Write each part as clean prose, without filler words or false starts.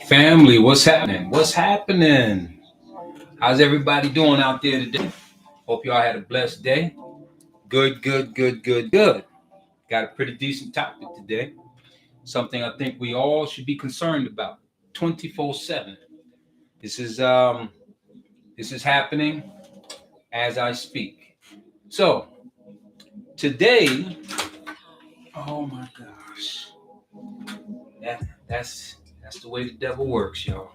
Family, what's happening? What's happening? How's everybody doing out there today? Hope y'all had a blessed day. Good, good, good, good, good. Got a pretty decent topic today. Something I think we all should be concerned about 24/7. This is um this is happening as I speak. So today, oh my gosh. That's the way the devil works, y'all.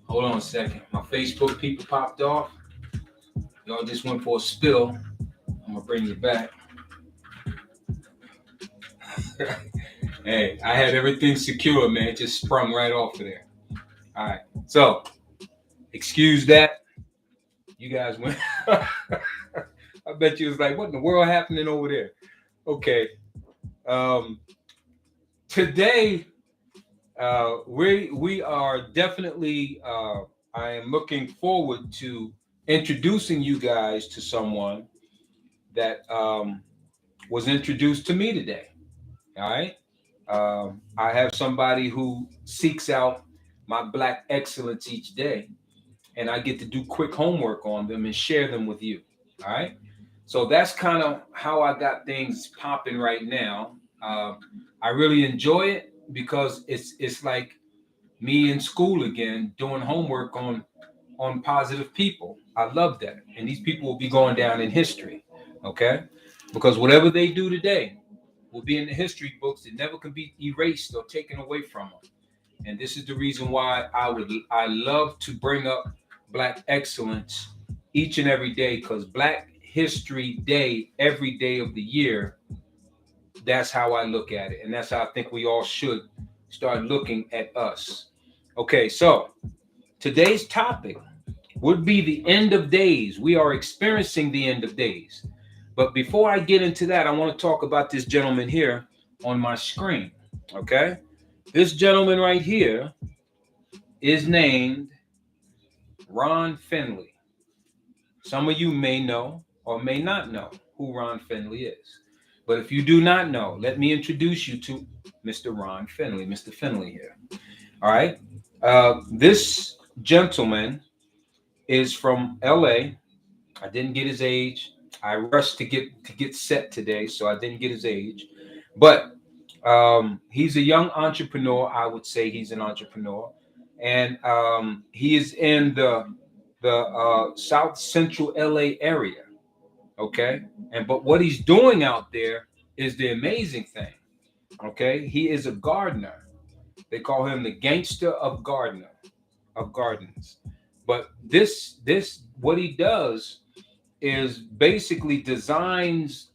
Hold on a second. My Facebook people popped off. Y'all just went for a spill. I'm gonna bring you back. Hey, I had everything secure, man. It just sprung right off of there. All right. So, excuse that. You guys went. I bet you was like, what in the world happening over there? Okay. Um, Today, we are definitely. I am looking forward to introducing you guys to someone that was introduced to me today. All right. I have somebody who seeks out my black excellence each day, and I get to do quick homework on them and share them with you. All right. So that's kind of how I got things popping right now. I really enjoy it because it's like me in school again doing homework on positive people. I love that, and these people will be going down in history. Okay, because whatever they do today will be in the history books. It never can be erased or taken away from them. And this is the reason why I love to bring up black excellence each and every day, because Black History Day, every day of the year, that's how I look at it. And that's how I think we all should start looking at us. Okay, so today's topic would be the end of days. We are experiencing the end of days. But before I get into that, I want to talk about this gentleman here on my screen. Okay? This gentleman right here is named Ron Finley. Some of you may know or may not know who Ron Finley is. But if you do not know, let me introduce you to Mr. Ron Finley, Mr. Finley here. All right? This gentleman is from LA. I didn't get his age. I rushed to get set today, so I didn't get his age. But he's a young entrepreneur. I would say he's an entrepreneur, and he is in the South Central LA area. Okay, and but what he's doing out there is the amazing thing. Okay, he is a gardener. They call him the gangster of gardens. But this what he does is basically designs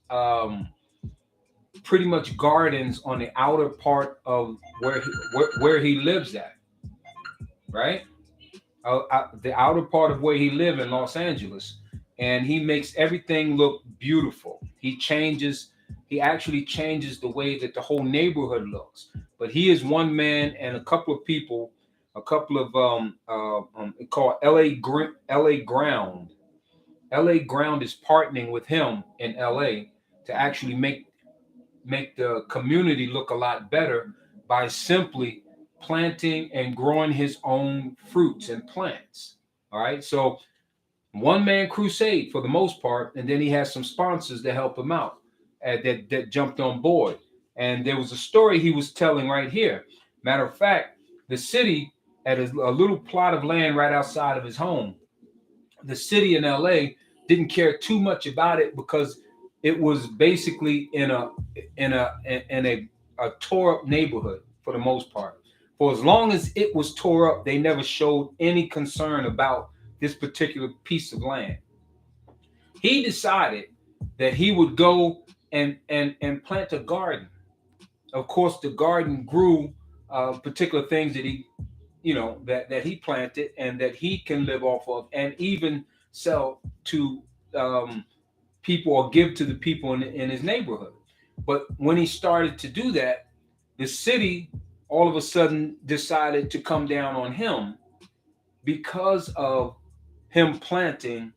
pretty much gardens on the outer part of where he lives at, right? The outer part of where he lives in Los Angeles, and he makes everything look beautiful. He actually changes the way that the whole neighborhood looks. But he is one man and a couple of people, a couple of called LA Ground. LA Ground is partnering with him in LA to actually make the community look a lot better by simply planting and growing his own fruits and plants. All right. So one man crusade for the most part, and then he has some sponsors to help him out that jumped on board. And there was a story he was telling right here. Matter of fact, the city at a little plot of land right outside of his home, the city in LA didn't care too much about it because it was basically in a tore up neighborhood for the most part. For as long as it was tore up, they never showed any concern about this particular piece of land. He decided that he would go and plant a garden. Of course, the garden grew particular things that that he planted and that he can live off of, and even sell to um, people or give to the people in his neighborhood. But when he started to do that, the city all of a sudden decided to come down on him because of him planting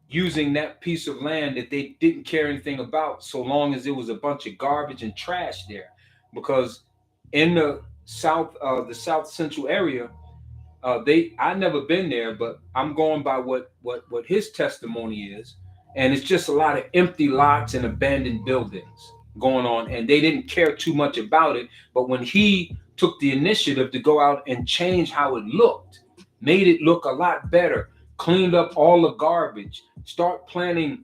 using that piece of land that they didn't care anything about so long as it was a bunch of garbage and trash there. Because in the the South Central area. I never been there, but I'm going by what his testimony is, and it's just a lot of empty lots and abandoned buildings going on, and they didn't care too much about it. But when he took the initiative to go out and change how it looked, made it look a lot better, cleaned up all the garbage, start planting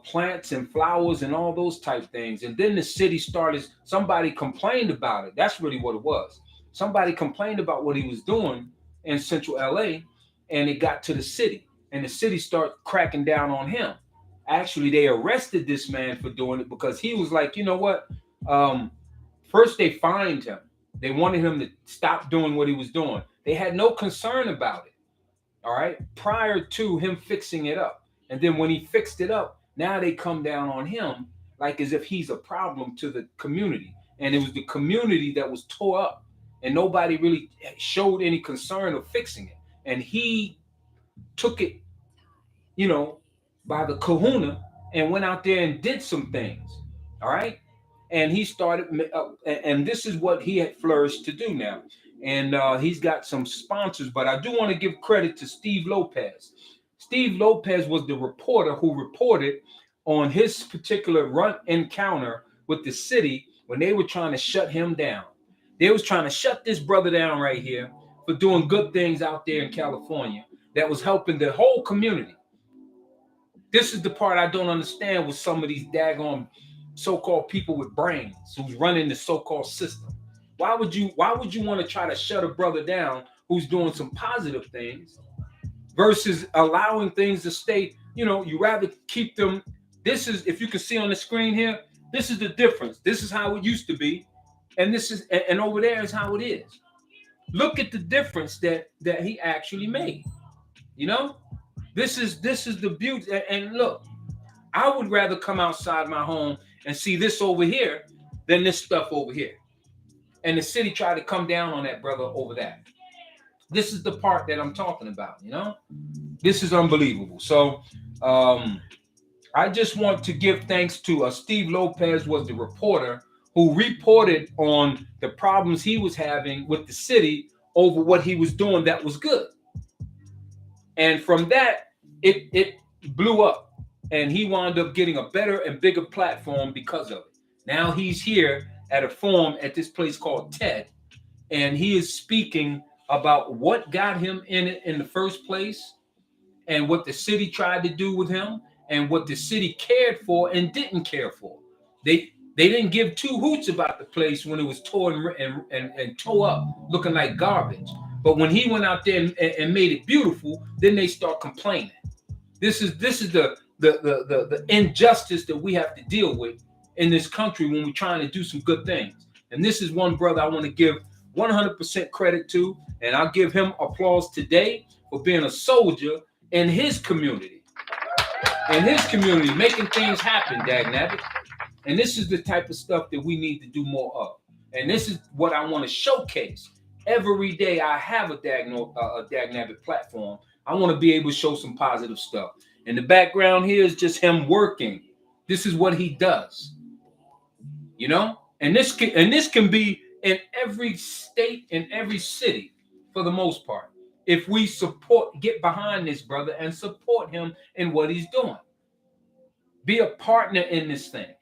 plants and flowers and all those type things, and then the city started. Somebody complained about it. That's really what it was. Somebody complained about what he was doing in Central LA, and it got to the city, and the city started cracking down on him. Actually, they arrested this man for doing it because he was like, you know what? First, they fined him. They wanted him to stop doing what he was doing. They had no concern about it. All right, prior to him fixing it up, and then when he fixed it up, now they come down on him like as if he's a problem to the community, and it was the community that was tore up, and nobody really showed any concern of fixing it, and he took it, you know, by the kahuna and went out there and did some things. All right, and he started, and this is what he had flourished to do now. And he's got some sponsors, but I do want to give credit to Steve Lopez. Steve Lopez was the reporter who reported on his particular run encounter with the city when they were trying to shut him down. They was trying to shut this brother down right here for doing good things out there in California that was helping the whole community. This is the part I don't understand with some of these daggone so-called people with brains who's running the so-called system. Why would you want to try to shut a brother down who's doing some positive things versus allowing things to stay, you rather keep them. This is, if you can see on the screen here, this is the difference. This is how it used to be. And this is, and over there is how it is. Look at the difference that he actually made. This is the beauty. And look, I would rather come outside my home and see this over here than this stuff over here. And the city tried to come down on that brother over that. This is the part that I'm talking about, This is unbelievable. So I just want to give thanks to Steve Lopez was the reporter who reported on the problems he was having with the city over what he was doing that was good. And from that, it blew up. And he wound up getting a better and bigger platform because of it. Now he's here at a forum at this place called TED, and he is speaking about what got him in it in the first place, and what the city tried to do with him, and what the city cared for and didn't care for. They didn't give two hoots about the place when it was torn and tore up, looking like garbage. But when he went out there and made it beautiful, then they start complaining. This is the injustice that we have to deal with in this country when we're trying to do some good things. And this is one brother I want to give 100% credit to, and I'll give him applause today for being a soldier in his community. Making things happen, dagnabbit. And this is the type of stuff that we need to do more of. And this is what I want to showcase. Every day I have a dagnabbit platform. I want to be able to show some positive stuff. And the background here is just him working. This is what he does. And this can be in every state, in every city, for the most part. If we get behind this brother and support him in what he's doing. Be a partner in this thing.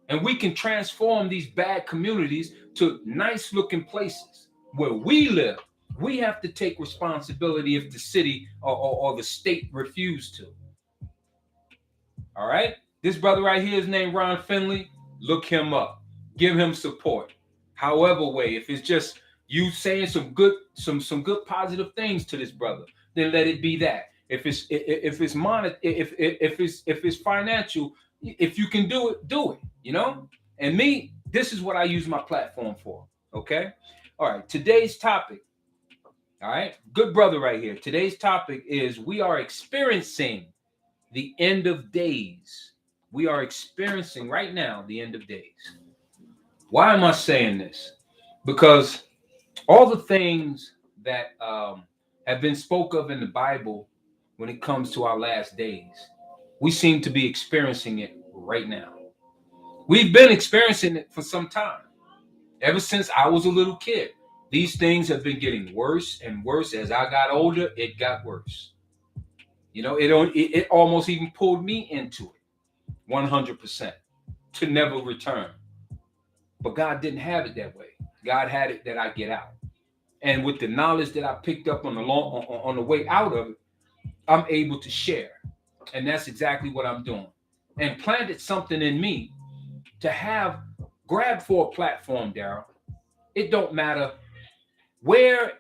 And we can transform these bad communities to nice looking places where we live. We have to take responsibility if the city or the state refuse to. All right. This brother right here is named Ron Finley. Look him up. Give him support. However way, if it's just you saying some good positive things to this brother, then let it be that. If it's financial, if you can do it, And me, this is what I use my platform for. Okay. All right. Today's topic. All right. Good brother right here. Today's topic is we are experiencing the end of days. We are experiencing right now the end of days. Why am I saying this? Because all the things that have been spoke of in the Bible when it comes to our last days, we seem to be experiencing it right now. We've been experiencing it for some time. Ever since I was a little kid, These things have been getting worse and worse. As I got older, it got worse. It almost even pulled me into it 100% to never return. But God didn't have it that way. God had it that I get out. And with the knowledge that I picked up on the way out of it, I'm able to share. And that's exactly what I'm doing. And planted something in me to have grab for a platform, Daryl. It don't matter where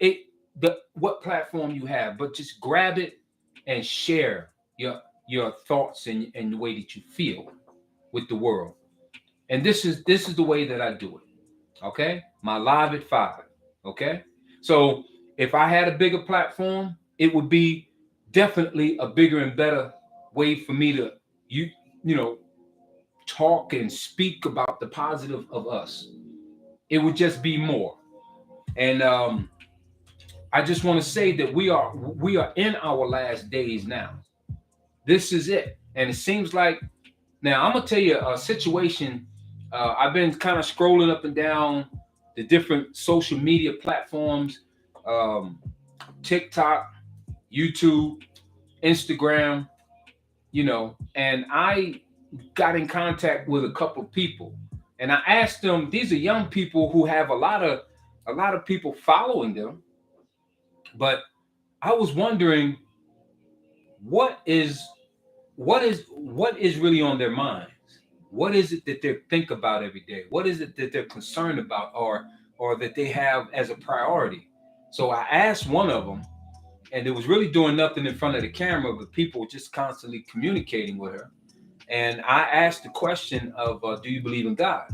what platform you have, but just grab it and share your thoughts and the way that you feel with the world. And this is the way that I do it. Okay? My live at 5. Okay? So if I had a bigger platform, it would be definitely a bigger and better way for me to you you know talk and speak about the positive of us. It would just be more. And I just want to say that we are in our last days now. This is it. And it seems like now I'm gonna tell you a situation. I've been kind of scrolling up and down the different social media platforms, um, TikTok, YouTube, Instagram, and I got in contact with a couple of people, and I asked them. These are young people who have a lot of people following them, but I was wondering what is what is really on their minds. What is it that they think about every day? What is it that they're concerned about, or that they have as a priority? So I asked one of them, and it was really doing nothing in front of the camera, but people were just constantly communicating with her. And I asked the question of, "Do you believe in God?"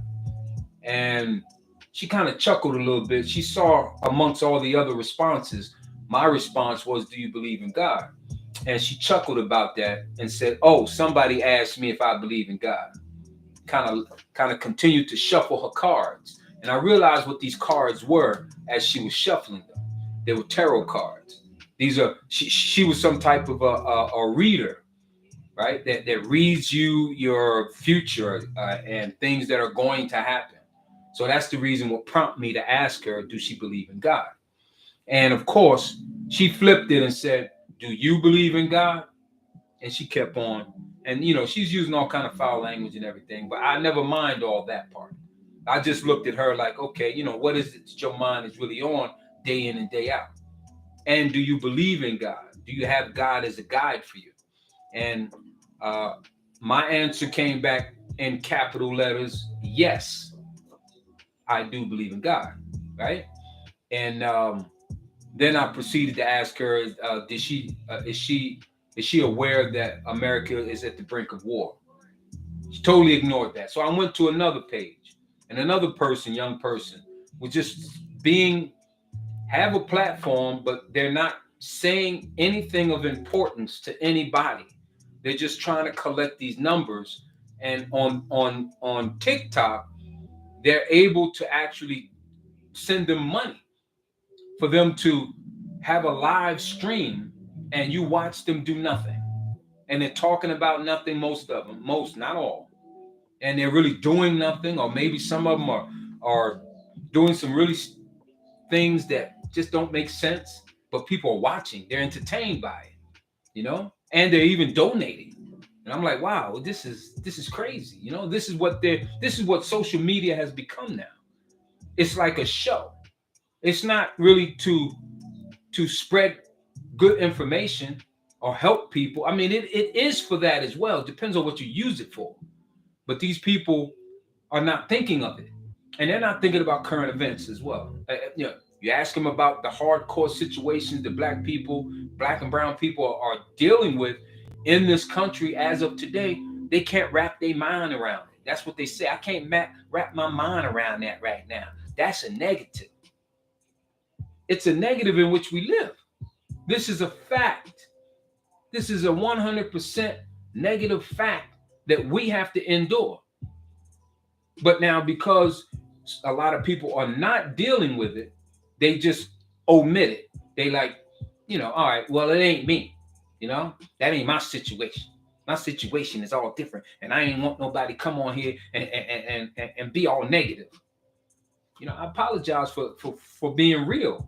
And she kind of chuckled a little bit. She saw amongst all the other responses, my response was, "Do you believe in God?" And she chuckled about that and said, "Oh, somebody asked me if I believe in God." Kind of continued to shuffle her cards. And I realized what these cards were as she was shuffling them. They were tarot cards. These are she was some type of a reader, right? That reads you your future and things that are going to happen. So that's the reason what prompted me to ask her, "Do she believe in God?" And of course, she flipped it and said, "Do you believe in God?" And she kept on. And she's using all kind of foul language and everything, but I never mind all that part. I just looked at her like, okay, what is it that your mind is really on day in and day out? And do you believe in God? Do you have God as a guide for you? And uh, my answer came back in capital letters: yes, I do believe in God, right? And then I proceeded to ask her, did she is she aware that America is at the brink of war? She totally ignored that. So I went to another page, and another person, young person, was just being have a platform, but they're not saying anything of importance to anybody. They're just trying to collect these numbers. And on TikTok, they're able to actually send them money for them to have a live stream, and you watch them do nothing. And they're talking about nothing, most of them, most, not all. And they're really doing nothing, or maybe some of them are doing some really things that just don't make sense, but people are watching. They're entertained by it. And they're even donating. And I'm like, wow, this is crazy. This is what social media has become now. It's like a show. It's not really to spread good information or help people. I mean, it is for that as well. It depends on what you use it for. But these people are not thinking of it. And they're not thinking about current events as well. You ask them about the hardcore situations that black and brown people are dealing with in this country as of today. They can't wrap their mind around it. That's what they say. I can't wrap my mind around that right now. That's a negative. It's a negative in which we live. This is a fact. This is a 100% negative fact that we have to endure. But now, because a lot of people are not dealing with it, they just omit it. They like, all right, well, it ain't me. That ain't my situation. My situation is all different. And I ain't want nobody come on here and be all negative. I apologize for being real.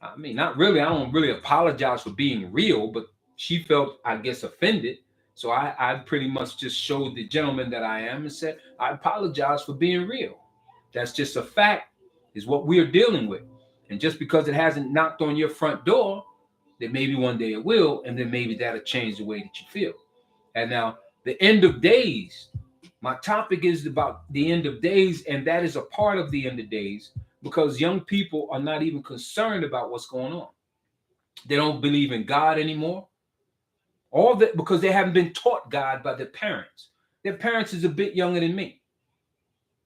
I mean, not really. I don't really apologize for being real, but she felt, I guess, offended. So I pretty much just showed the gentleman that I am and said, I apologize for being real. That's just a fact, is what we're dealing with. And just because it hasn't knocked on your front door, then maybe one day it will, and then maybe that'll change the way that you feel. And now, the end of days, my topic is about the end of days, and that is a part of the end of days because young people are not even concerned about what's going on. They don't believe in God anymore. All that because they haven't been taught God by their parents. Their parents is a bit younger than me.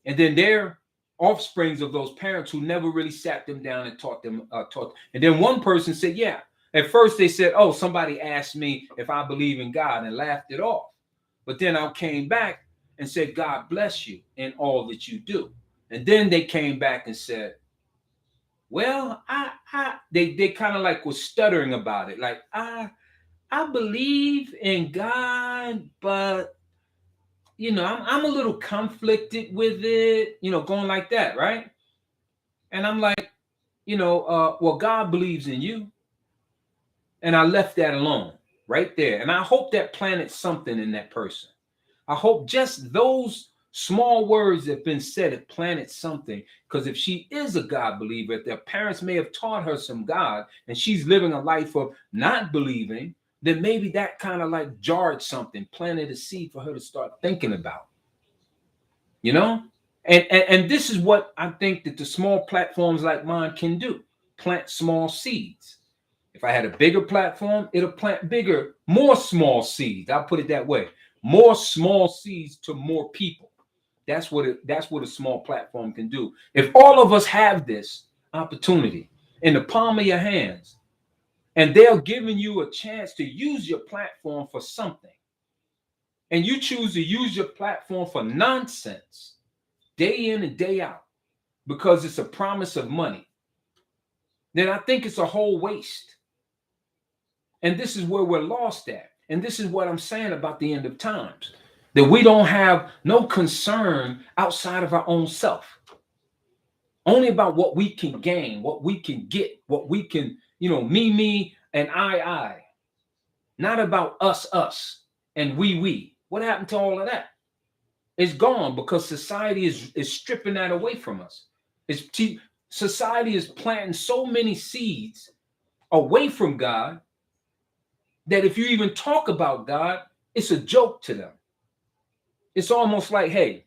And then they're offsprings of those parents who never really sat them down and taught them. And then one person said, yeah. At first they said, oh, somebody asked me if I believe in God and laughed it off. But then I came back and said, God bless you in all that you do. And then they came back and said, well, they kind of like was stuttering about it. Like, I believe in God, but I'm a little conflicted with it, going like that, right? And I'm like, well, God believes in you. And I left that alone right there. And I hope that planted something in that person. I hope just those small words that have been said have planted something. Because if she is a God believer, if their parents may have taught her some God and she's living a life of not believing, then maybe that kind of like jarred something, planted a seed for her to start thinking about. And this is what I think that the small platforms like mine can do: plant small seeds. If I had a bigger platform, it'll plant bigger, more small seeds. I'll put it that way: more small seeds to more people. That's what a small platform can do. If all of us have this opportunity in the palm of your hands, and they're giving you a chance to use your platform for something, and you choose to use your platform for nonsense day in and day out because it's a promise of money, then I think it's a whole waste. And this is where we're lost at. And this is what I'm saying about the end of times, that we don't have no concern outside of our own self, only about what we can gain, what we can get, what we can, me, and I, not about us, and we. What happened to all of that? It's gone because society is stripping that away from us. Society is planting so many seeds away from God that if you even talk about God, it's a joke to them. It's almost like, hey,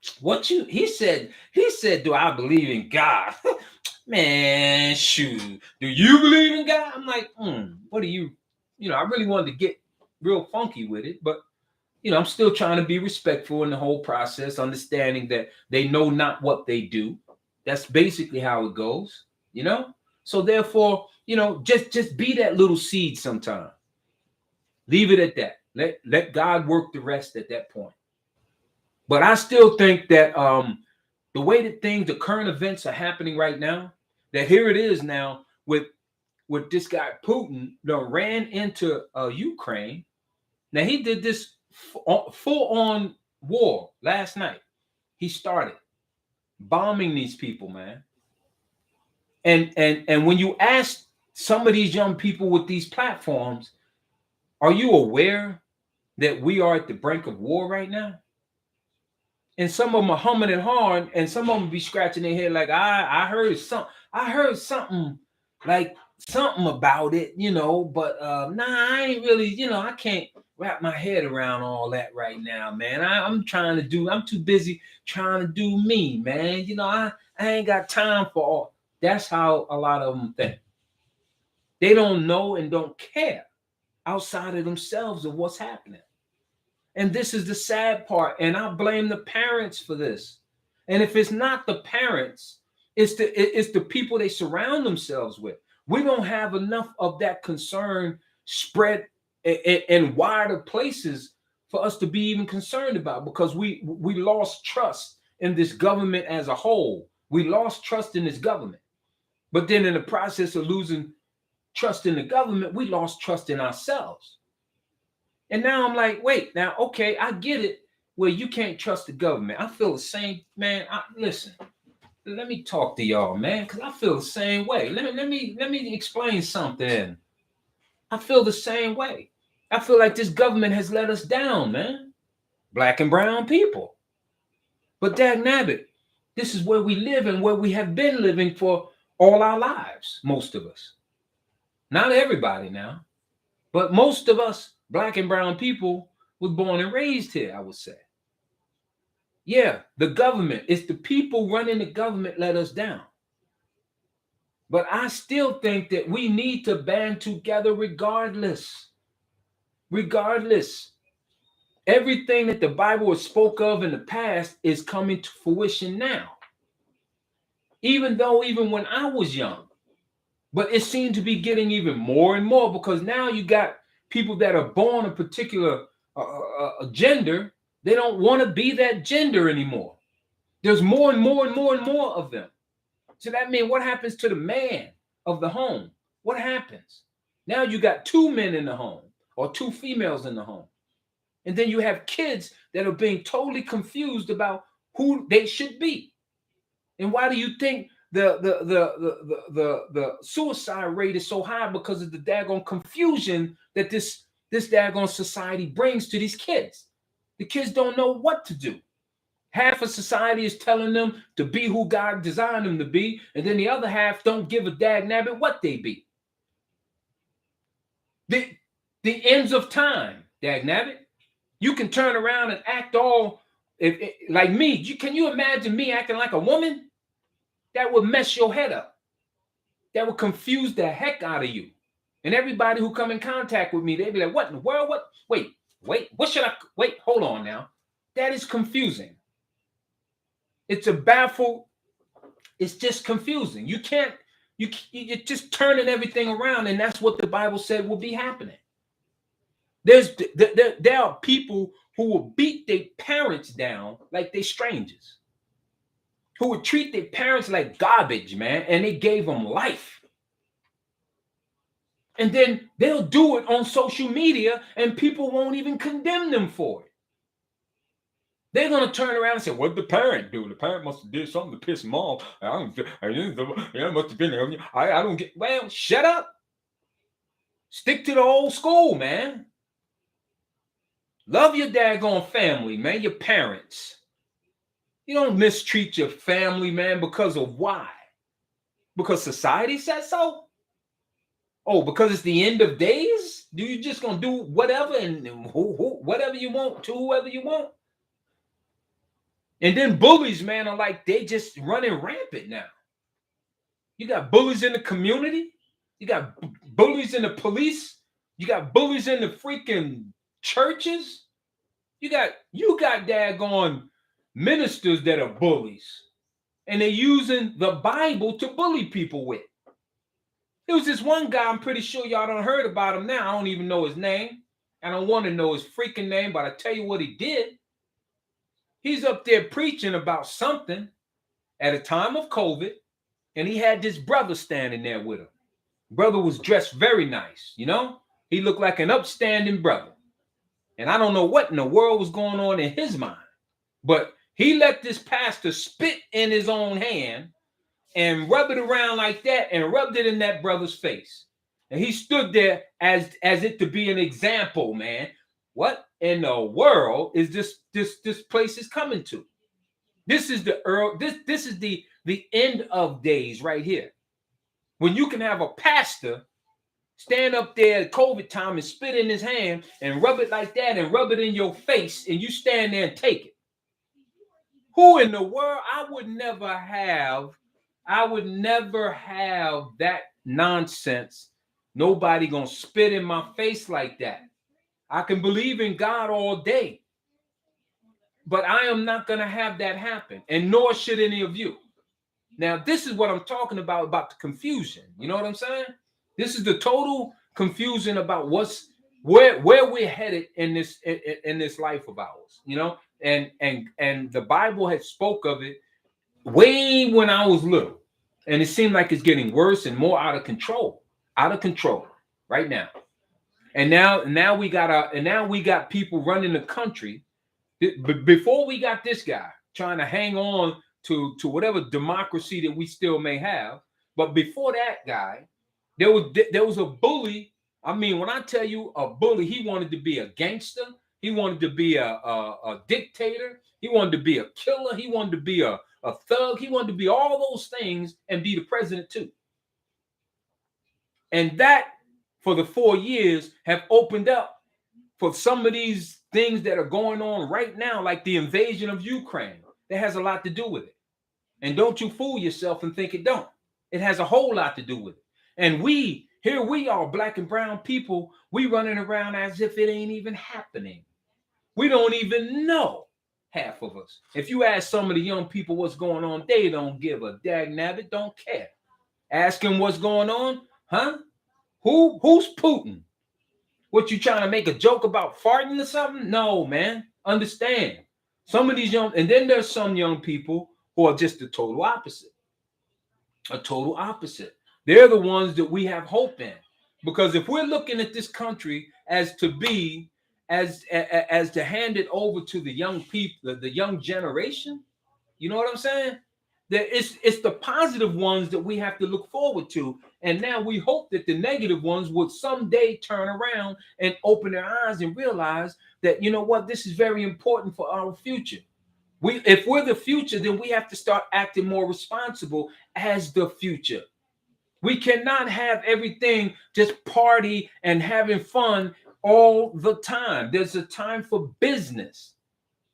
he said, do I believe in God? Man, shoot. Do you believe in God? I'm like, what do you, I really wanted to get real funky with it, but I'm still trying to be respectful in the whole process, understanding that they know not what they do. That's basically how it goes, So therefore, just be that little seed sometime. Leave it at that. Let God work the rest at that point. But I still think that the way that the current events are happening right now, that here it is now with this guy Putin that ran into Ukraine. Now he did this full-on war last night. He started bombing these people, man. And when you ask some of these young people with these platforms, are you aware that we are at the brink of war right now? And some of them are humming and hawing, and some of them be scratching their head like, I heard something like something about it, but I ain't really, I can't wrap my head around all that right now, man. I'm too busy trying to do me, man. I ain't got time for all. That's how a lot of them think. They don't know and don't care outside of themselves of what's happening. And this is the sad part. And I blame the parents for this. And if it's not the parents, it's the people they surround themselves with. We don't have enough of that concern spread in wider places for us to be even concerned about, because we lost trust in this government as a whole. We lost trust in this government. But then in the process of losing trust in the government, we lost trust in ourselves. And now I'm like, wait, now, okay, I get it where you can't trust the government. I feel the same, man. Listen, let me talk to y'all, man, because I feel the same way. Let me explain something. I feel the same way. I feel like this government has let us down, man. Black and brown people. But dag nabbit, this is where we live and where we have been living for all our lives, most of us. Not everybody now, but most of us, black and brown people, was born and raised here, I would say. Yeah, the government, it's the people running the government let us down. But I still think that we need to band together regardless. Regardless. Everything that the Bible spoke of in the past is coming to fruition now. Even when I was young, but it seemed to be getting even more and more because now you got people that are born a particular gender. They don't want to be that gender anymore. There's more and more and more and more of them. So that means what happens to the man of the home? What happens? Now you got two men in the home or two females in the home. And then you have kids that are being totally confused about who they should be. And why do you think the suicide rate is so high? Because of the daggone confusion that this daggone society brings to these kids. The kids don't know what to do. Half of society is telling them to be who God designed them to be, and then the other half don't give a dag nabbit what they be. The ends of time, dag nabbit. You can turn around and act all like me. Can you imagine me acting like a woman? That would mess your head up. That would confuse the heck out of you. And everybody who come in contact with me, they'd be like, what in the world? What? Wait, what should I, wait, hold on now. That is confusing. It's a baffle. It's just confusing. You're just turning everything around. And that's what the Bible said will be happening. There are people who will beat their parents down like they're strangers, who would treat their parents like garbage, man, and they gave them life. And then they'll do it on social media and people won't even condemn them for it. They're going to turn around and say, what did the parent do? The parent must have did something to piss them off. I must have been, I don't get, well, shut up. Stick to the old school, man. Love your daggone family, man, your parents. You don't mistreat your family, man, because of why? Because society said so? Oh, because it's the end of days? You just going to do whatever and whatever you want to whoever you want? And then bullies, man, are like, they just running rampant now. You got bullies in the community. You got bullies in the police. You got bullies in the freaking churches. You got daggone ministers that are bullies. And they're using the Bible to bully people with. There was this one guy, I'm pretty sure y'all done heard about him now. I don't even know his name. I don't want to know his freaking name, but I tell you what he did. He's up there preaching about something at a time of COVID, and he had this brother standing there with him. Brother was dressed very nice, you know? He looked like an upstanding brother. And I don't know what in the world was going on in his mind, but he let this pastor spit in his own hand and rub it around like that and rubbed it in that brother's face. And he stood there as it to be an example, man. What in the world is this place is coming to? This is this is the end of days right here. When you can have a pastor stand up there at COVID time and spit in his hand and rub it like that and rub it in your face and you stand there and take it. Who in the world? I would never have that nonsense. Nobody gonna spit in my face like that. I can believe in God all day, but I am not gonna have that happen, and nor should any of you. Now, this is what I'm talking about the confusion. You know what I'm saying? This is the total confusion about where we're headed in this life of ours, you know, and the Bible had spoke of it way when I was little, and it seemed like it's getting worse and more out of control right now. And now we got people running the country. But before we got this guy trying to hang on to whatever democracy that we still may have. But before that guy, there was a bully. I mean, when I tell you a bully, he wanted to be a gangster. He wanted to be a dictator. He wanted to be a killer. He wanted to be a thug. He wanted to be all those things and be the president too. And that, for the 4 years, have opened up for some of these things that are going on right now, like the invasion of Ukraine. That has a lot to do with it. And don't you fool yourself and think it don't. It has a whole lot to do with it. And we are, black and brown people, we running around as if it ain't even happening. We don't even know, half of us. If you ask some of the young people what's going on, they don't give a dag nabbit, don't care. Ask them what's going on, huh? Who's Putin? What, you trying to make a joke about farting or something? No, man. Understand. Some of these young, and then there's some young people who are just the total opposite. A total opposite. They're the ones that we have hope in. Because if we're looking at this country as to be, as to hand it over to the young people, the young generation, you know what I'm saying? That it's the positive ones that we have to look forward to. And now we hope that the negative ones would someday turn around and open their eyes and realize that, you know what, this is very important for our future. If we're the future, then we have to start acting more responsible as the future. We cannot have everything just party and having fun all the time. There's a time for business.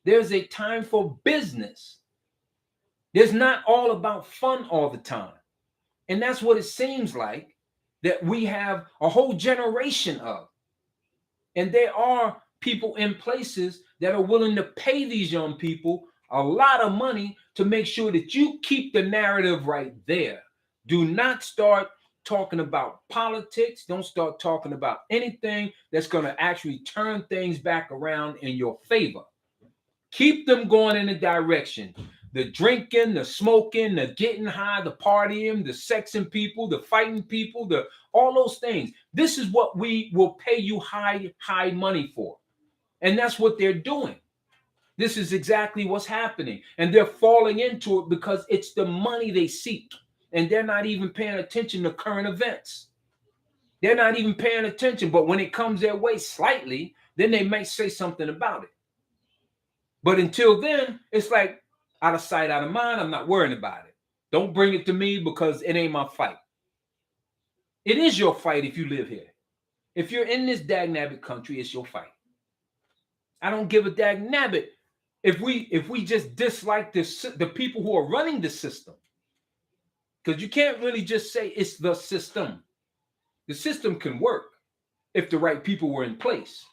There's a time for business. There's not all about fun all the time. And that's what it seems like that we have a whole generation of. And there are people in places that are willing to pay these young people a lot of money to make sure that you keep the narrative right there. Do not start talking about politics. Don't start talking about anything that's going to actually turn things back around in your favor. Keep them going in a direction. The drinking, the smoking, the getting high, the partying, the sexing people, the fighting people, all those things. This is what we will pay you high money for. And that's what they're doing. This is exactly what's happening. And they're falling into it because it's the money they seek. And they're not even paying attention to current events. They're not even paying attention. But when it comes their way slightly, then they might say something about it. But until then, it's like, out of sight, out of mind. I'm not worrying about it. Don't bring it to me because it ain't my fight. It is your fight if you live here. If you're in this dag-nabbit country, it's your fight. I don't give a dag-nabbit if we just dislike the people who are running the system. Because you can't really just say it's the system. The system can work if the right people were in place.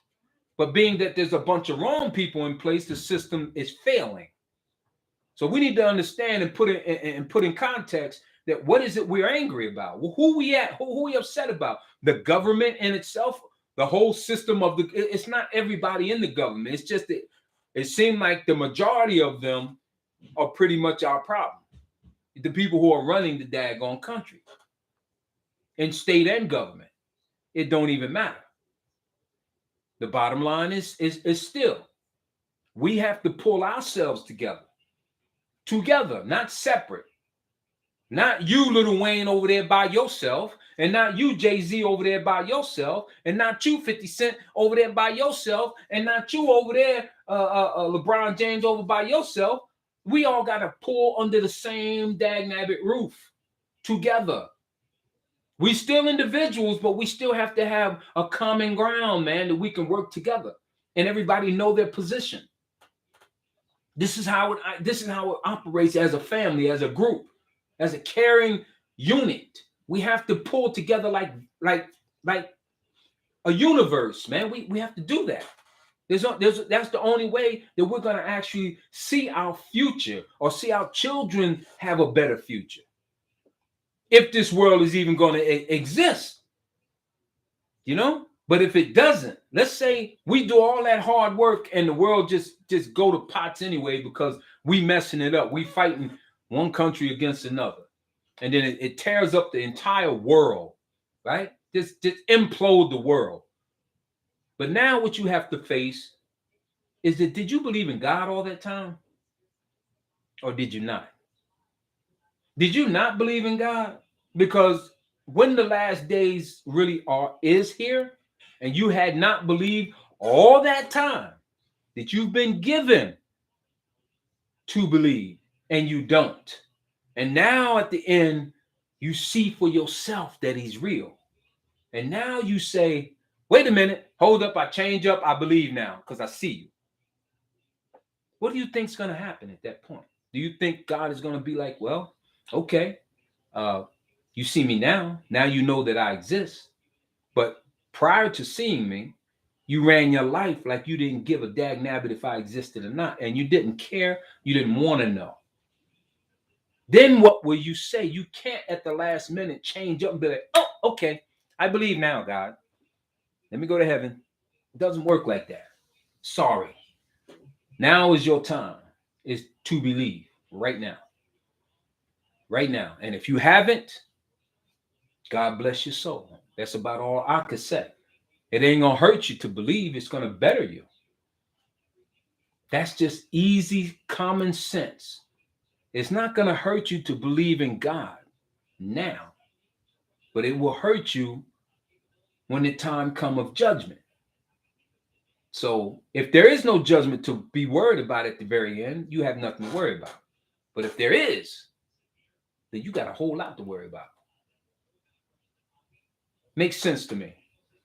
But being that there's a bunch of wrong people in place, the system is failing. So we need to understand and put in context that what is it we're angry about? Well, who we upset about? The government in itself, the whole system of it's not everybody in the government. It's just that it seemed like the majority of them are pretty much our problem. The people who are running the daggone country in state and government. It don't even matter. The bottom line is still, we have to pull ourselves together, not separate. Not you, Lil Wayne, over there by yourself, and not you, Jay-Z, over there by yourself, and not you, 50 Cent, over there by yourself, and not you over there, LeBron James, over by yourself. We all got to pull under the same dag-nabbit roof together. We still individuals, but we still have to have a common ground, man, that we can work together and everybody know their position. This is how it operates as a family, as a group, as a caring unit. We have to pull together like a universe, man. We have to do that. That's the only way that we're going to actually see our future or see our children have a better future. If this world is even going to exist, you know? But if it doesn't, let's say we do all that hard work and the world just go to pots anyway because we messing it up. We fighting one country against another. And then it tears up the entire world, right? Just implode the world. But now what you have to face is that, did you believe in God all that time? Or did you not? Did you not believe in God? Because when the last days really is here, and you had not believed all that time that you've been given to believe, and you don't. And now at the end, you see for yourself that he's real. And now you say, wait a minute, hold up, I change up, I believe now because I see you. What do you think is going to happen at that point? Do you think God is going to be like, well, okay, you see me now. Now you know that I exist. But prior to seeing me, you ran your life like you didn't give a dag nabbit if I existed or not. And you didn't care. You didn't want to know. Then what will you say? You can't at the last minute change up and be like, oh, okay, I believe now, God. Let me go to heaven. It doesn't work like that. Sorry. Now is your time is to believe right now. Right now. And if you haven't, God bless your soul. That's about all I could say. It ain't going to hurt you to believe. It's going to better you. That's just easy common sense. It's not going to hurt you to believe in God now, but it will hurt you when the time comes of judgment. So if there is no judgment to be worried about at the very end, you have nothing to worry about. But if there is, then you got a whole lot to worry about. Makes sense to me.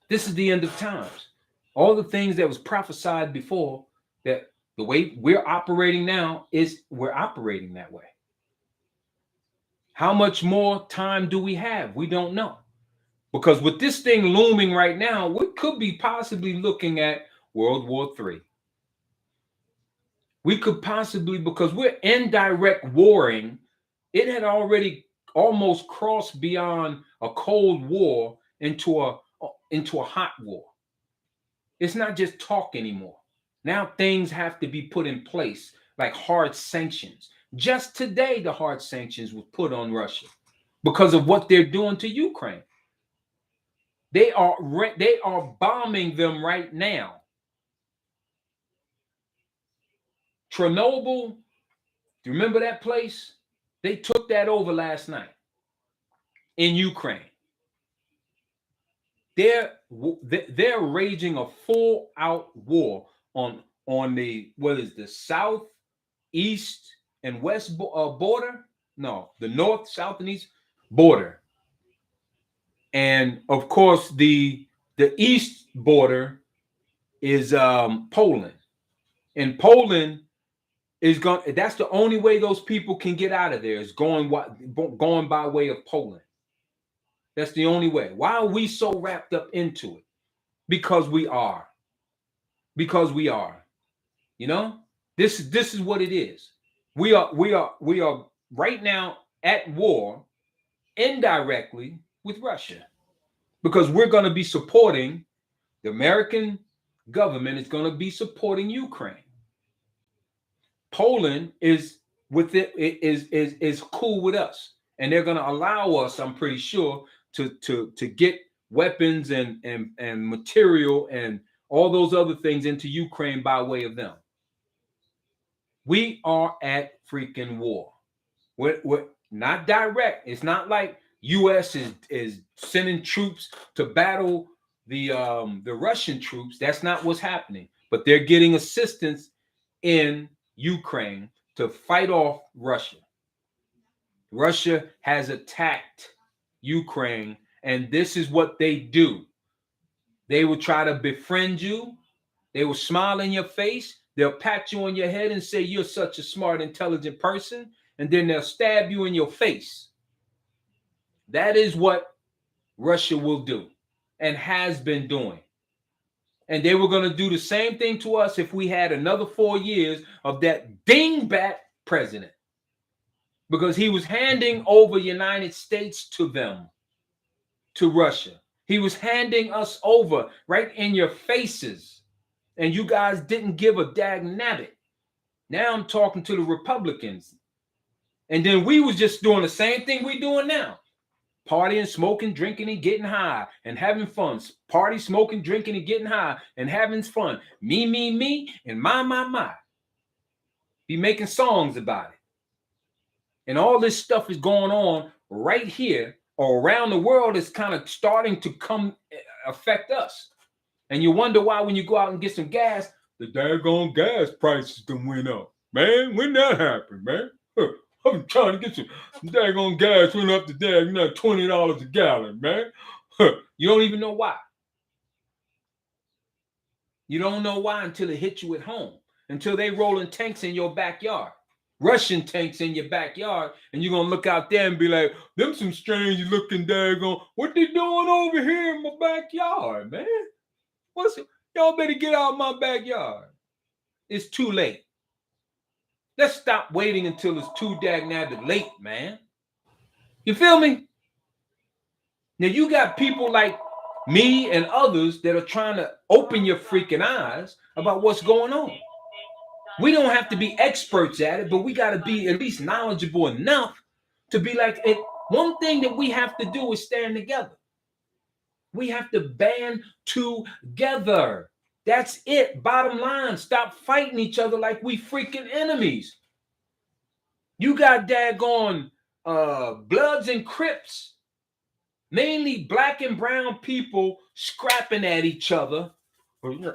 This is the end of times. All the things that was prophesied before, that the way we're operating now is we're operating that way. How much more time do we have? We don't know. Because with this thing looming right now, we could be possibly looking at World War III. We could possibly, because we're indirect warring, it had already almost crossed beyond a cold war into a hot war. It's not just talk anymore. Now things have to be put in place, like hard sanctions. Just today, the hard sanctions were put on Russia because of what they're doing to Ukraine. They are bombing them right now. Chernobyl, do you remember that place? They took that over last night in Ukraine. They're raging a full-out war on the south, east, and west border. No, the north, south, and east border. And of course, the east border is Poland. And Poland is going. That's the only way those people can get out of there is going by way of Poland. That's the only way. Why are we so wrapped up into it? Because we are. Because we are. You know, this is what it is. We are right now at war indirectly with Russia, because we're going to be supporting the American government is going to be supporting Ukraine. Poland is with it is cool with us, and they're going to allow us, I'm pretty sure, to get weapons and material and all those other things into Ukraine by way of them. We are at freaking war. We're not direct. It's not like U.S. is sending troops to battle the Russian troops. That's not what's happening. But they're getting assistance in Ukraine to fight off Russia. Russia has attacked Ukraine, and this is what they do. They will try to befriend you. They will smile in your face. They'll pat you on your head and say you're such a smart, intelligent person, and then they'll stab you in your face. That is what Russia will do and has been doing. And they were going to do the same thing to us if we had another 4 years of that dingbat president, because he was handing over United States to them, to Russia. He was handing us over right in your faces, and you guys didn't give a dag nabbit. Now I'm talking to the Republicans. And then we was just doing the same thing we doing now. Partying, smoking, drinking, and getting high and having fun. Party, smoking, drinking, and getting high and having fun. Me, and my. Be making songs about it. And all this stuff is going on right here or around the world is kind of starting to come affect us. And you wonder why when you go out and get some gas, the daggone gas prices done went up. Man, when that happened, man? I'm trying to get some daggone gas went up to $20 a gallon, man. You don't even know why. You don't know why until it hits you at home, until they rolling tanks in your backyard, Russian tanks in your backyard, and you're gonna look out there and be like, them some strange looking daggone, what they doing over here in my backyard, man? Y'all better get out of my backyard. It's too late. Let's stop waiting until it's too daggone late, man. You feel me? Now you got people like me and others that are trying to open your freaking eyes about what's going on. We don't have to be experts at it, but we got to be at least knowledgeable enough to be like, one thing that we have to do is stand together. We have to band together. That's it. Bottom line, stop fighting each other like we freaking enemies. You got daggone Bloods and Crips, mainly black and brown people scrapping at each other. You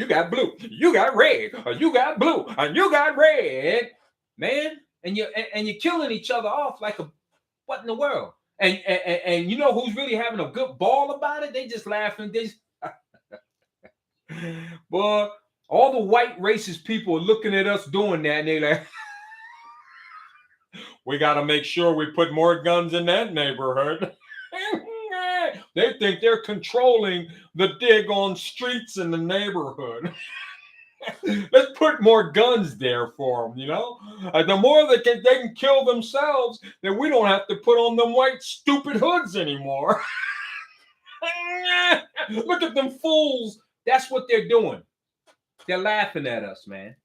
got blue, you got red, you got blue, and you got red, man. And you're killing each other off like what in the world? And you know who's really having a good ball about it? They just laughing. Boy, all the white racist people are looking at us doing that, and they like, we got to make sure we put more guns in that neighborhood. They think they're controlling the daggone streets in the neighborhood. Let's put more guns there for them, you know? The more they can kill themselves, then we don't have to put on them white stupid hoods anymore. Look at them fools. That's what they're doing. They're laughing at us, man.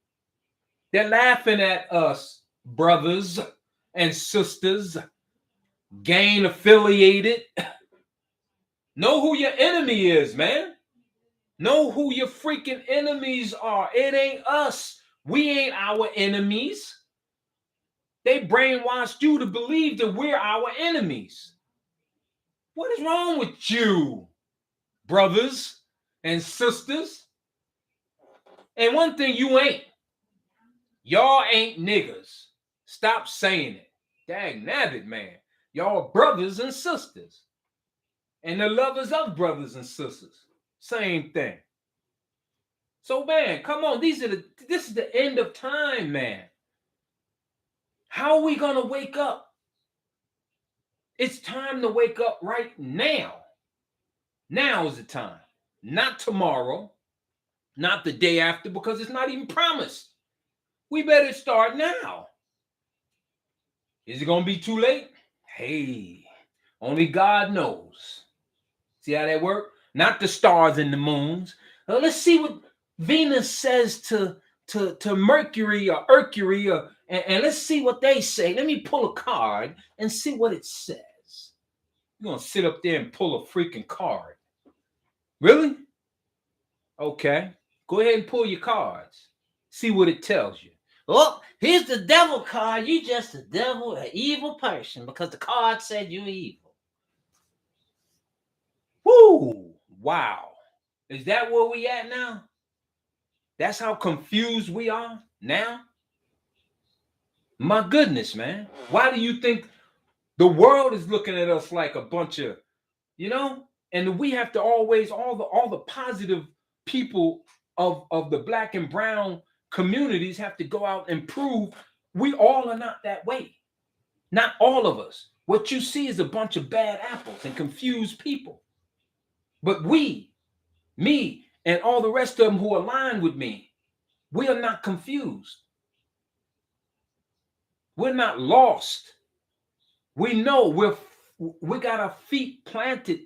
They're laughing at us, brothers and sisters, gang affiliated. Know who your enemy is, man. Know who your freaking enemies are. It ain't us. We ain't our enemies. They brainwashed you to believe that we're our enemies. What is wrong with you, brothers and sisters? And one thing you ain't. Y'all ain't niggers. Stop saying it. Dang nabbit, man. Y'all brothers and sisters. And the lovers of brothers and sisters. Same thing. So, man, come on. This is the end of time, man. How are we going to wake up? It's time to wake up right now. Now is the time. Not tomorrow. Not the day after, because it's not even promised. We better start now. Is it going to be too late? Hey, only God knows. See how that works? Not the stars and the moons. Let's see what Venus says to Mercury or Mercury, and let's see what they say. Let me pull a card and see what it says. You're going to sit up there and pull a freaking card. Really? Okay. Go ahead and pull your cards. See what it tells you. Oh, here's the devil card. You just a devil, an evil person, because the card said you're evil. Woo! Wow. Is that where we at now? That's how confused we are now? My goodness, man. Why do you think the world is looking at us like a bunch of, and we have to always, all the positive people of the black and brown communities have to go out and prove we all are not that way. Not all of us. What you see is a bunch of bad apples and confused people. But me, and all the rest of them who align with me, we are not confused. We're not lost. We know we got our feet planted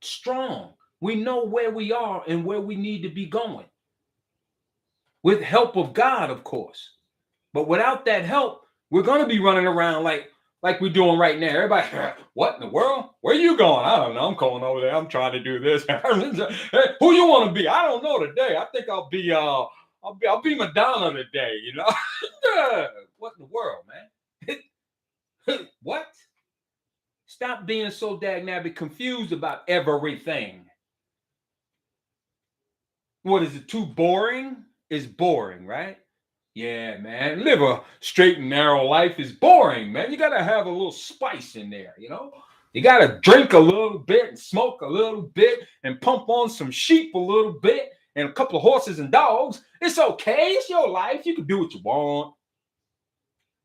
strong. We know where we are and where we need to be going. With help of God, of course. But without that help, we're going to be running around like we're doing right now. Everybody, what in the world? Where you going? I don't know. I'm going over there. I'm trying to do this. Hey, who you want to be? I don't know today. I think I'll be Madonna today, What in the world, man? What? Stop being so dagnabbit confused about everything. What is it? Too boring? It's boring, right? Yeah, man. Live a straight and narrow life is boring, man. You gotta have a little spice in there, you know? You gotta drink a little bit and smoke a little bit and pump on some sheep a little bit and a couple of horses and dogs. It's okay. It's your life. You can do what you want.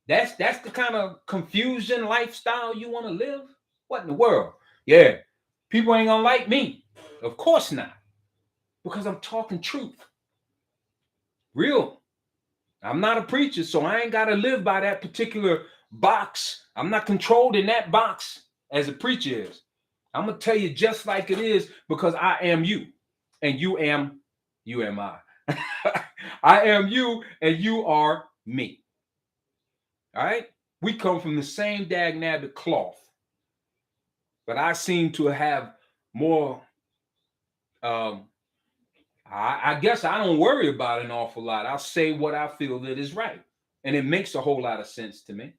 That's the kind of confusion lifestyle you want to live? What in the world? Yeah. People ain't gonna like me. Of course not. Because I'm talking truth. Real. I'm not a preacher, so I ain't got to live by that particular box. I'm not controlled in that box as a preacher is. I'm going to tell you just like it is because I am you and you am I. I am you and you are me. All right? We come from the same dagnabbit cloth. But I seem to have more I guess I don't worry about an awful lot. I'll say what I feel that is right. And it makes a whole lot of sense to me.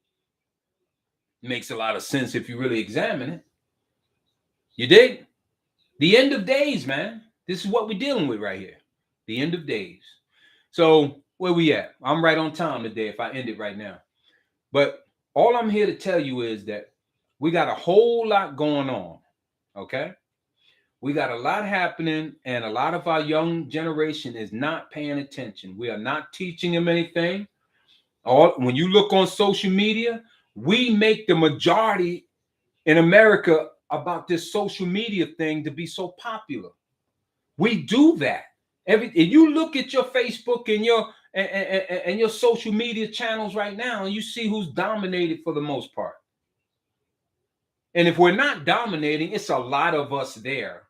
It makes a lot of sense if you really examine it. You dig? The end of days, man. This is what we're dealing with right here. The end of days. So where we at? I'm right on time today if I end it right now. But all I'm here to tell you is that we got a whole lot going on. Okay? We got a lot happening, and a lot of our young generation is not paying attention. We are not teaching them anything. When you look on social media, we make the majority in America about this social media thing to be so popular. We do that. If you look at your Facebook and your social media channels right now, and you see who's dominated for the most part. And if we're not dominating, it's a lot of us there.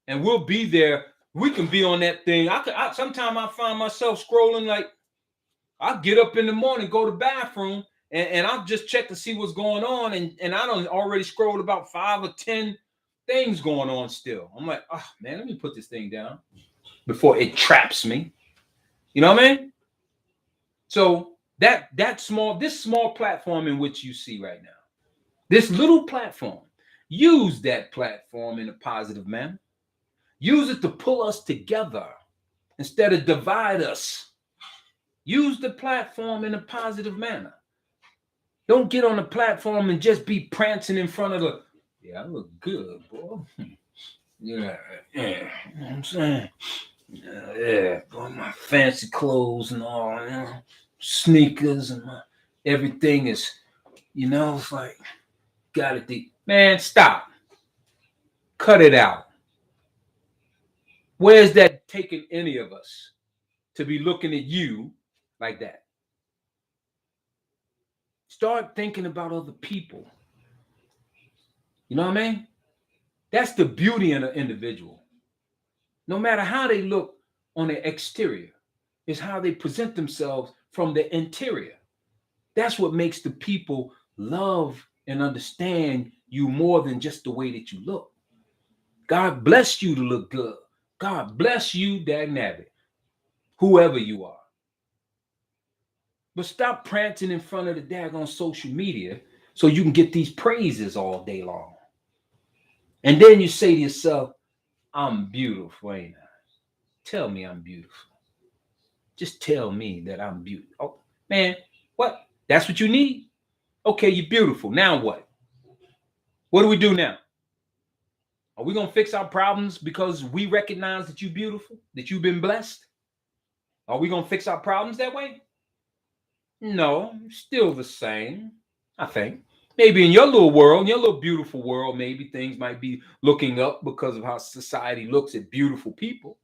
And we'll be there. We can be on that thing. Sometimes I find myself scrolling like I'll get up in the morning, go to the bathroom, and I'll just check to see what's going on. And I don't already scrolled about 5 or 10 things going on still. I'm like, oh man, let me put this thing down before it traps me. You know what I mean? So this small platform in which you see right now, this little platform, use that platform in a positive manner. Use it to pull us together instead of divide us. Use the platform in a positive manner. Don't get on the platform and just be prancing in front of the, I look good, boy. Yeah. You know what I'm saying? Yeah, boy, my fancy clothes and all, sneakers and everything is, it's like, got it deep. Man, stop. Cut it out. Where's that taking any of us to be looking at you like that? Start thinking about other people. You know what I mean? That's the beauty in an individual. No matter how they look on the exterior, it's how they present themselves from the interior. That's what makes the people love and understand you more than just the way that you look. God bless you to look good. God bless you, dagnabbit, whoever you are. But stop prancing in front of the daggone social media so you can get these praises all day long. And then you say to yourself, I'm beautiful, ain't I? Tell me I'm beautiful. Just tell me that I'm beautiful. Oh, man, what? That's what you need? Okay, you're beautiful. Now what? What do we do now? Are we going to fix our problems because we recognize that you're beautiful, that you've been blessed? Are we going to fix our problems that way? No, still the same, I think. Maybe in your little world, your little beautiful world, maybe things might be looking up because of how society looks at beautiful people.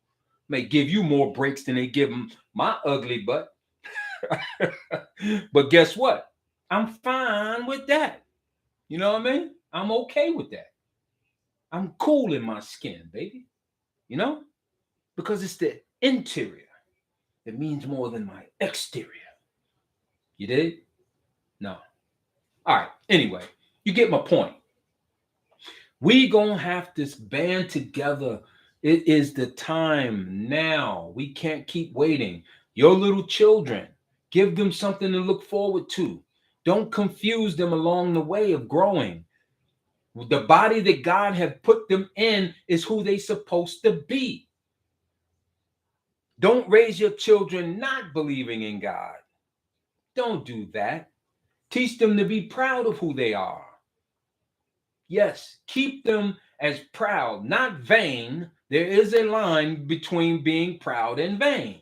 May give you more breaks than they give them my ugly butt. But guess what? I'm fine with that. You know what I mean? I'm okay with that. I'm cool in my skin, baby. You know? Because it's the interior that means more than my exterior. You did? No. All right. Anyway, you get my point. We gonna have to band together. It is the time now. We can't keep waiting. Your little children, give them something to look forward to. Don't confuse them along the way of growing. The body that God has put them in is who they're supposed to be. Don't raise your children not believing in God. Don't do that. Teach them to be proud of who they are. Yes, keep them as proud, not vain. There is a line between being proud and vain.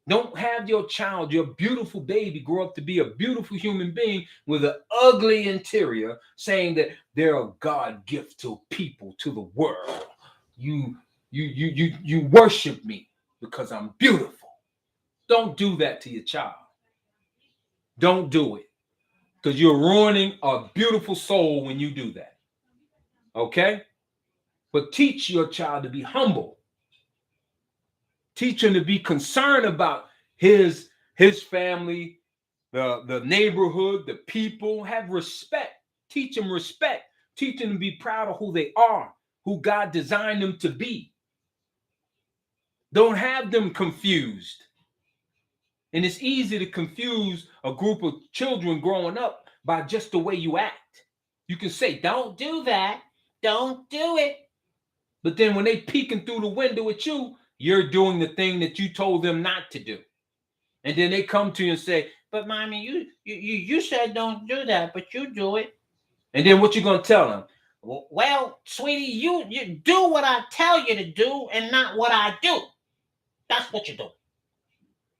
Don't have your child, your beautiful baby, grow up to be a beautiful human being with an ugly interior, saying that they're a God gift to people, to the world. You worship me because I'm beautiful. Don't do that to your child. Don't do it, because you're ruining a beautiful soul when you do that. Okay? But teach your child to be humble. Teach him to be concerned about his family, the neighborhood, the people. Have respect. Teach him respect. Teach him to be proud of who they are, who God designed them to be. Don't have them confused. And it's easy to confuse a group of children growing up by just the way you act. You can say, don't do that. Don't do it. But then when they peeking through the window at you, you're doing the thing that you told them not to do. And then they come to you and say, but mommy, you said don't do that, but you do it. And then what you going to tell them? Well, sweetie, you do what I tell you to do and not what I do. That's what you do.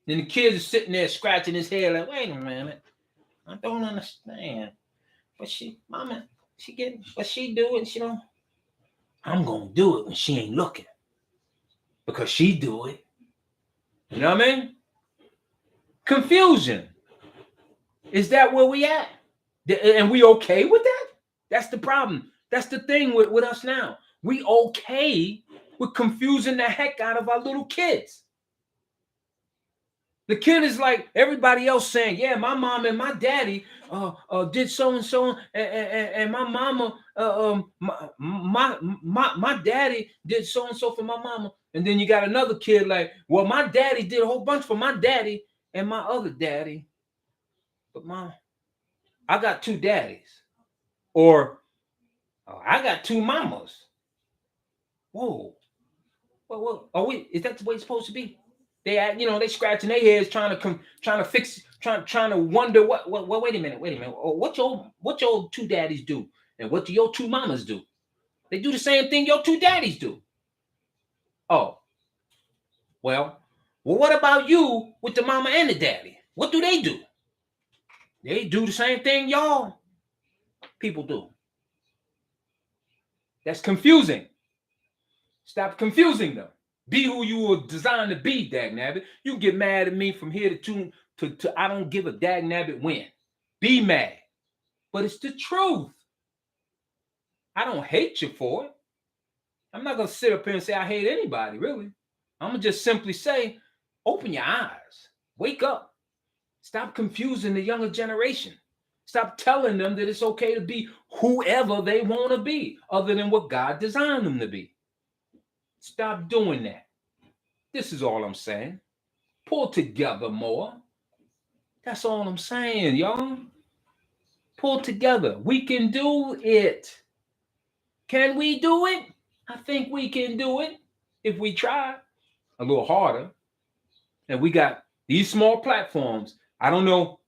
Then the kid is sitting there scratching his head like, wait a minute. I don't understand. But she do it. She don't. I'm going to do it when she ain't looking. Because she do it. You know what I mean? Confusion. Is that where we at? And we okay with that? That's the problem. That's the thing with us now. We okay with confusing the heck out of our little kids. The kid is like everybody else saying, yeah, my mom and my daddy did so and so, and my mama, my daddy did so and so for my mama. And then you got another kid like, well, my daddy did a whole bunch for my daddy and my other daddy. But mom, I got two daddies. Or I got two mamas. Whoa. Well, is that the way it's supposed to be? They scratching their heads trying to fix, trying to wonder what. Wait a minute. What your two daddies do, and what do your two mamas do? They do the same thing your two daddies do. Oh, well, what about you with the mama and the daddy? What do? They do the same thing y'all people do. That's confusing. Stop confusing them. Be who you were designed to be, dagnabbit. You get mad at me from here to I don't give a dagnabbit when. Be mad. But it's the truth. I don't hate you for it. I'm not going to sit up here and say I hate anybody, really. I'm going to just simply say, open your eyes. Wake up. Stop confusing the younger generation. Stop telling them that it's okay to be whoever they want to be, other than what God designed them to be. Stop doing that. This is all I'm saying. Pull together more. That's all I'm saying, y'all. Pull together. We can do it. Can we do it? I think we can do it if we try a little harder. And we got these small platforms. I don't know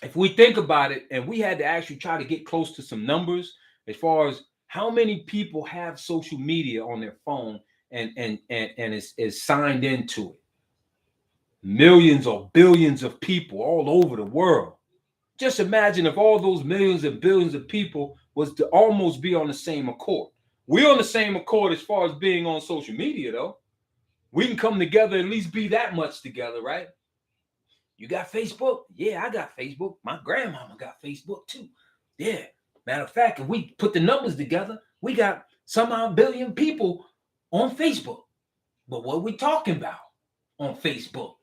if we think about it, and we had to actually try to get close to some numbers as far as how many people have social media on their phone and is signed into it. Millions or billions of people all over the world. Just imagine if all those millions and billions of people was to almost be on the same accord. We're on the same accord as far as being on social media, though. We can come together, at least be that much together, right? You got Facebook? Yeah, I got Facebook. My grandmama got Facebook too. Yeah. Matter of fact, if we put the numbers together, we got somehow billion people on Facebook. But what are we talking about on Facebook?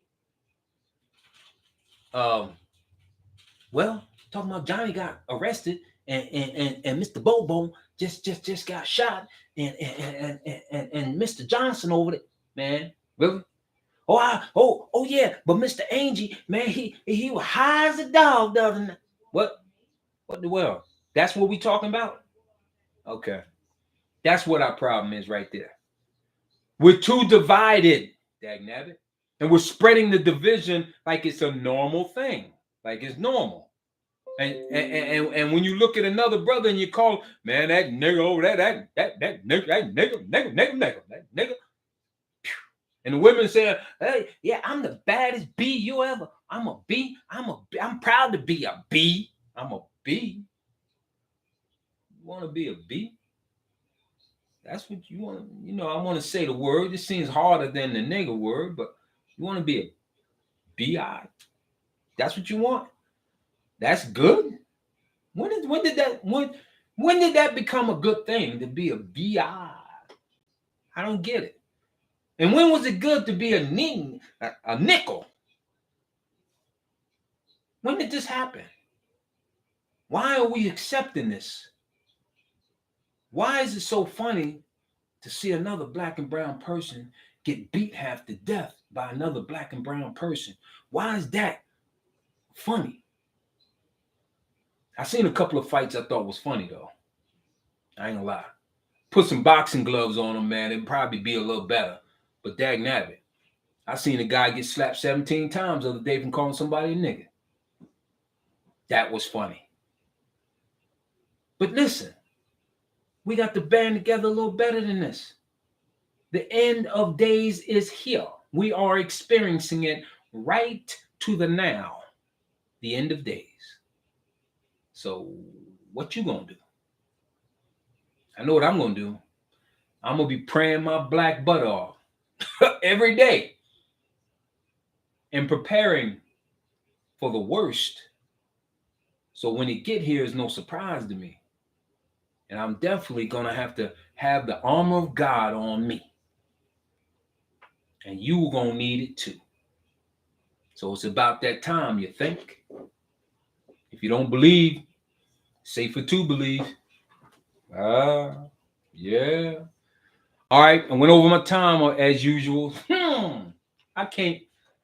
Well, talking about Johnny got arrested and Mr. Bobo just got shot and Mr. Johnson over it, man. Really? Oh yeah, but Mr. Angie, man, he was high as a dog the other night. What? What the world? That's what we talking about? Okay. That's what our problem is right there. We're too divided, dagnabbit. And we're spreading the division like it's a normal thing. Like it's normal. And when you look at another brother and you call, man, that nigga over there, that nigga, that nigga. And the women say, hey, yeah, I'm the baddest B you ever. I'm a B. I'm proud to be a B. I'm a B. You want to be a B? That's what you want. You know, I want to say the word. It seems harder than the nigga word, but you want to be a BI. That's what you want. That's good. When did that become a good thing to be a BI? I don't get it. And when was it good to be a nickel? When did this happen? Why are we accepting this? Why is it so funny to see another black and brown person get beat half to death by another black and brown person? Why is that funny? I seen a couple of fights I thought was funny though. I ain't gonna lie. Put some boxing gloves on them, man. It'd probably be a little better. But dagnabbit, I seen a guy get slapped 17 times the other day from calling somebody a nigga. That was funny. But listen, we got to band together a little better than this. The end of days is here. We are experiencing it right to the now. The end of days. So what you gonna do? I know what I'm gonna do. I'm gonna be praying my black butt off every day and preparing for the worst. So when it get here, it's no surprise to me. And I'm definitely gonna have to have the armor of God on me. And you gonna need it too. So it's about that time, you think? If you don't believe, safer to believe. Yeah. All right, I went over my time as usual. I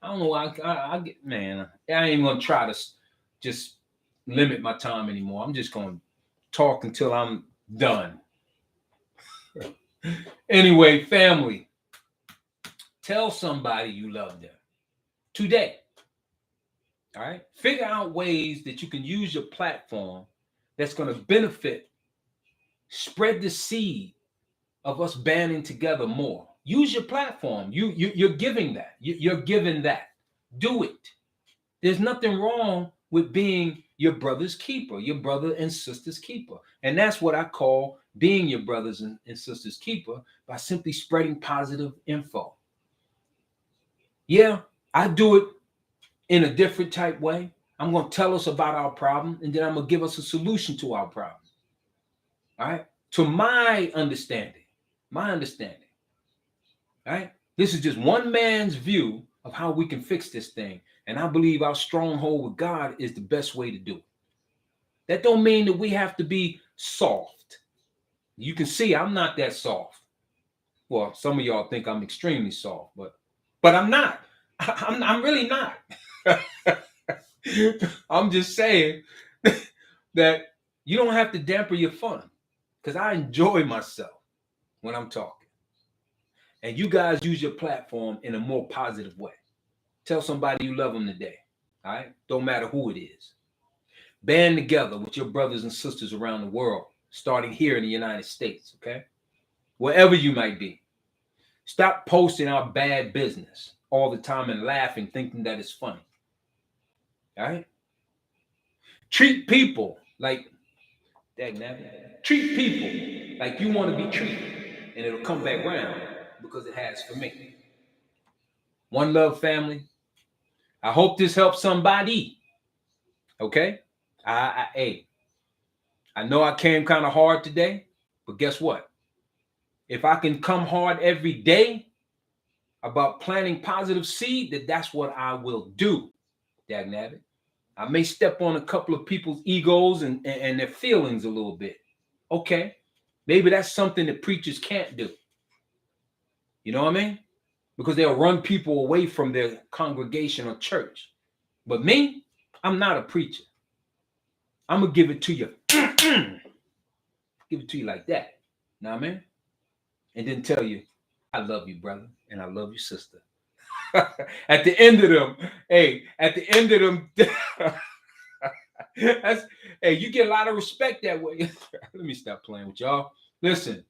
don't know why I get, man, I ain't even gonna try to just limit my time anymore. I'm just gonna talk until I'm done. Anyway, family, tell somebody you love them today. All right, figure out ways that you can use your platform that's going to benefit, spread the seed of us banding together more. Use your platform. You're giving that. You're giving that. Do it. There's nothing wrong with being your brother's keeper, your brother and sister's keeper. And that's what I call being your brothers and sisters keeper, by simply spreading positive info. Yeah, I do it in a different type way. I'm going to tell us about our problem, and then I'm going to give us a solution to our problem. All right? To my understanding. All right? This is just one man's view of how we can fix this thing. And I believe our stronghold with God is the best way to do it. That don't mean that we have to be soft. You can see I'm not that soft. Well, some of y'all think I'm extremely soft, but I'm not. I'm really not. I'm just saying that you don't have to dampen your fun, because I enjoy myself when I'm talking. And you guys use your platform in a more positive way. Tell somebody you love them today. All right? Don't matter who it is. Band together with your brothers and sisters around the world, starting here in the United States, okay? Wherever you might be. Stop posting our bad business all the time and laughing, thinking that it's funny. All right? Treat people like you want to be treated, and it'll come back round, because it has for me. One love, family. I hope this helps somebody. Okay? I know I came kind of hard today, but guess what? If I can come hard every day about planting positive seed, that's what I will do. Dagnabbit. I may step on a couple of people's egos and their feelings a little bit. Okay. Maybe that's something that preachers can't do. You know what I mean? Because they'll run people away from their congregation or church. But me, I'm not a preacher. I'm gonna give it to you. Give it to you like that. Know what I mean? And then tell you, I love you, brother, and I love you, sister. At the end of them, hey, at the end of them, that's hey, you get a lot of respect that way. Let me stop playing with y'all. Listen,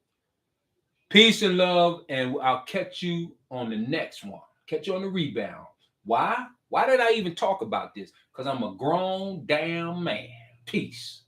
peace and love, and I'll catch you on the next one. Catch you on the rebound. Why? Why did I even talk about this? Because I'm a grown damn man. Peace.